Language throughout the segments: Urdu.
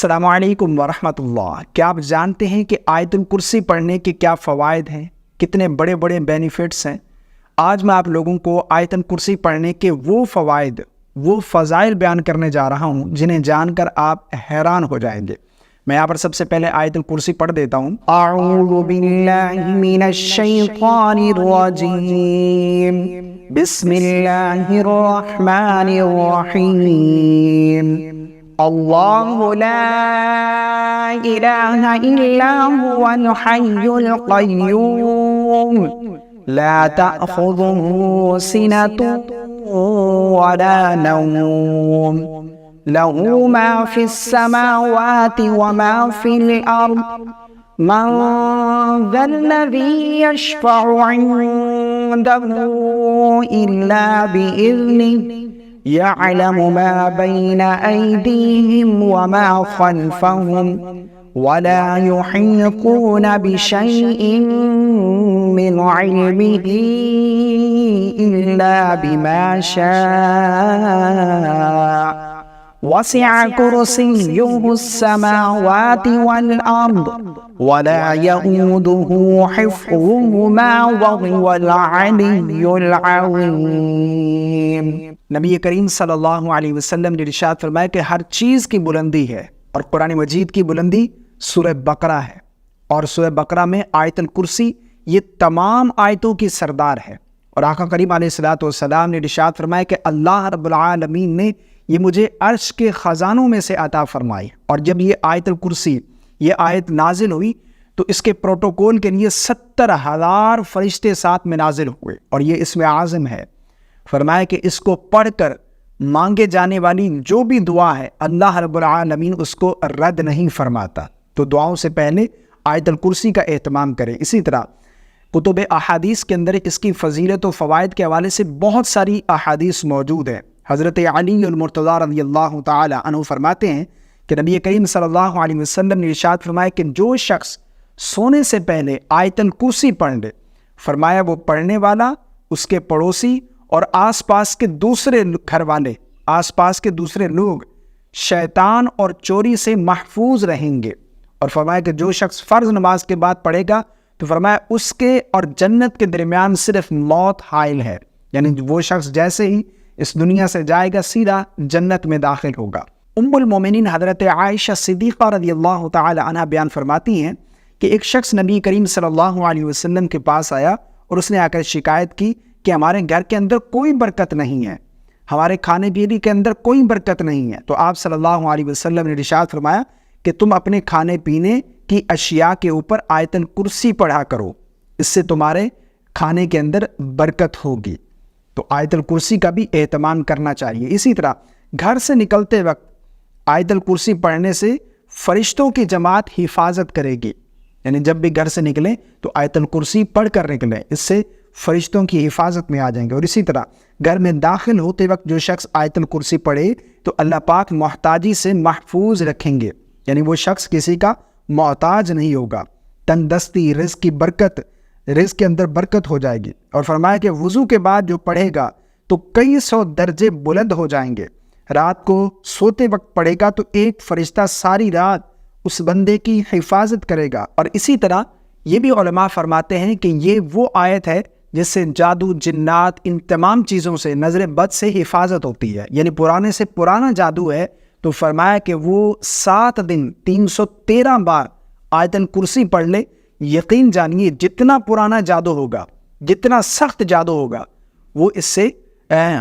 السلام علیکم ورحمۃ اللہ۔ کیا آپ جانتے ہیں کہ آیت الکرسی پڑھنے کے کیا فوائد ہیں، کتنے بڑے بڑے بینیفٹس ہیں؟ آج میں آپ لوگوں کو آیت الکرسی پڑھنے کے وہ فوائد، وہ فضائل بیان کرنے جا رہا ہوں جنہیں جان کر آپ حیران ہو جائیں گے۔ میں یہاں پر سب سے پہلے آیت الکرسی پڑھ دیتا ہوں۔ اعوذ باللہ من الشیطان الرجیم، بسم اللہ الرحمن الرحیم۔ اللہ لا الہ الا هو الحی القیوم لا تأخذه سنة ولا نوم له ما في السماوات وما في الأرض من ذا الذي يشفع عنده إلا بإذنه يعلم ما بين أيديهم وما خلفهم ولا يحيطون بشيء من علمه إلا بما شاء وسع كرسيه السماوات والأرض ولا يؤوده حفظهما وهو العلي العظيم۔ نبی کریم صلی اللہ علیہ وسلم نے ارشاد فرمایا کہ ہر چیز کی بلندی ہے، اور قرآن مجید کی بلندی سورہ بقرہ ہے، اور سورہ بقرہ میں آیت الکرسی یہ تمام آیتوں کی سردار ہے۔ اور آقا کریم علیہ السلام نے ارشاد فرمایا کہ اللہ رب العالمین نے یہ مجھے عرش کے خزانوں میں سے عطا فرمائی، اور جب یہ آیت الکرسی یہ آیت نازل ہوئی تو اس کے پروٹوکول کے لیے 70,000 فرشتے ساتھ میں نازل ہوئے، اور یہ اسم اعظم ہے۔ فرمایا کہ اس کو پڑھ کر مانگے جانے والی جو بھی دعا ہے اللہ رب العالمین اس کو رد نہیں فرماتا، تو دعاؤں سے پہلے آیت الکرسی کا اہتمام کریں۔ اسی طرح کتب احادیث کے اندر اس کی فضیلت و فوائد کے حوالے سے بہت ساری احادیث موجود ہیں۔ حضرت علی المرتضیٰ رضی اللہ تعالی عنہ فرماتے ہیں کہ نبی کریم صلی اللہ علیہ وسلم نے ارشاد فرمایا کہ جو شخص سونے سے پہلے آیت الکرسی پڑھ لے، فرمایا وہ پڑھنے والا، اس کے پڑوسی اور آس پاس کے دوسرے گھر والے، آس پاس کے دوسرے لوگ شیطان اور چوری سے محفوظ رہیں گے۔ اور فرمایا کہ جو شخص فرض نماز کے بعد پڑھے گا تو فرمایا اس کے اور جنت کے درمیان صرف موت حائل ہے، یعنی وہ شخص جیسے ہی اس دنیا سے جائے گا سیدھا جنت میں داخل ہوگا۔ ام المومنین حضرت عائشہ صدیقہ رضی اللہ تعالی عنہ بیان فرماتی ہیں کہ ایک شخص نبی کریم صلی اللہ علیہ وسلم کے پاس آیا اور اس نے آ کر شکایت کی کہ ہمارے گھر کے اندر کوئی برکت نہیں ہے، ہمارے کھانے پینے کے اندر کوئی برکت نہیں ہے۔ تو آپ صلی اللہ علیہ وسلم نے ارشاد فرمایا کہ تم اپنے کھانے پینے کی اشیاء کے اوپر آیت الکرسی پڑھا کرو، اس سے تمہارے کھانے کے اندر برکت ہوگی۔ تو آیت الکرسی کا بھی اہتمام کرنا چاہیے۔ اسی طرح گھر سے نکلتے وقت آیت الکرسی پڑھنے سے فرشتوں کی جماعت حفاظت کرے گی، یعنی جب بھی گھر سے نکلیں تو آیت الکرسی پڑھ کر نکلیں، اس سے فرشتوں کی حفاظت میں آ جائیں گے۔ اور اسی طرح گھر میں داخل ہوتے وقت جو شخص آیت الکرسی پڑھے تو اللہ پاک محتاجی سے محفوظ رکھیں گے، یعنی وہ شخص کسی کا محتاج نہیں ہوگا، تنگ دستی، رزق کی برکت، رزق کے اندر برکت ہو جائے گی۔ اور فرمایا کہ وضو کے بعد جو پڑھے گا تو کئی 100 درجے بلند ہو جائیں گے۔ رات کو سوتے وقت پڑھے گا تو ایک فرشتہ ساری رات اس بندے کی حفاظت کرے گا۔ اور اسی طرح یہ بھی علماء فرماتے ہیں کہ یہ وہ آیت ہے جس سے جادو، جنات، ان تمام چیزوں سے، نظر بد سے حفاظت ہوتی ہے، یعنی پرانے سے پرانا جادو ہے تو فرمایا کہ وہ 7 دن 313 بار آیت الکرسی پڑھ لے، یقین جانیے جتنا پرانا جادو ہوگا، جتنا سخت جادو ہوگا، وہ اس سے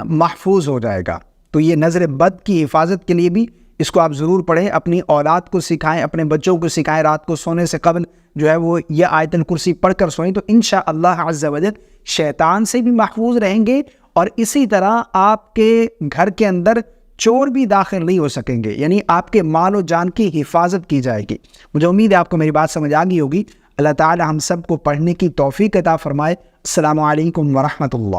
محفوظ ہو جائے گا۔ تو یہ نظر بد کی حفاظت کے لیے بھی اس کو آپ ضرور پڑھیں، اپنی اولاد کو سکھائیں، اپنے بچوں کو سکھائیں، رات کو سونے سے قبل جو ہے وہ یہ آیت الکرسی پڑھ کر سوئیں، تو انشاءاللہ عز و جل شیطان سے بھی محفوظ رہیں گے، اور اسی طرح آپ کے گھر کے اندر چور بھی داخل نہیں ہو سکیں گے، یعنی آپ کے مال و جان کی حفاظت کی جائے گی۔ مجھے امید ہے آپ کو میری بات سمجھ آ گئی ہوگی۔ اللہ تعالی ہم سب کو پڑھنے کی توفیق عطا فرمائے۔ السلام علیکم ورحمۃ اللہ۔